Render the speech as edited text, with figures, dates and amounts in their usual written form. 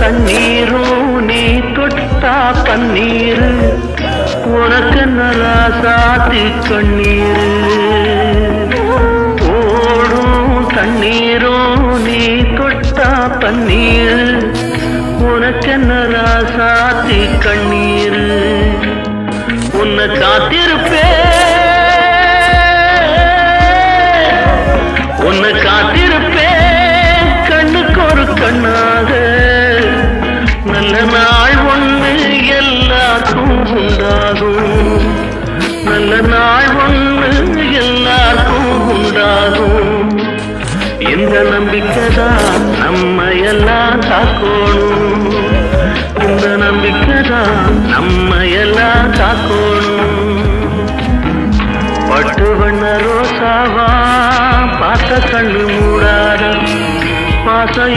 தண்ணீரும் நீ தொட்டா பன்னீரு உனக்கு நல்லா சாத்தி கண்ணீரு ஓடும் தண்ணீரும் நீ தொட்டா பன்னீரு உனக்கு நல்லா சாத்தி கண்ணீரு உன்னை காத்திருப்பேன் கண்ணுக்கு ஒரு கண்ணாக நல்ல நாள் ஒன்று எல்லாருக்கும் உண்டாகும் நல்ல நாள் ஒன்று எல்லாருக்கும் உண்டாகும் இந்த நம்பிக்கைதான் நம்ம எல்லாம் காக்கணும் இந்த நம்பிக்கைதான் நம்ம எல்லாம் காக்கணும் பட்டு வண்ண ரோசாவா பார்த்த கண்ணு மூடாத பாசம்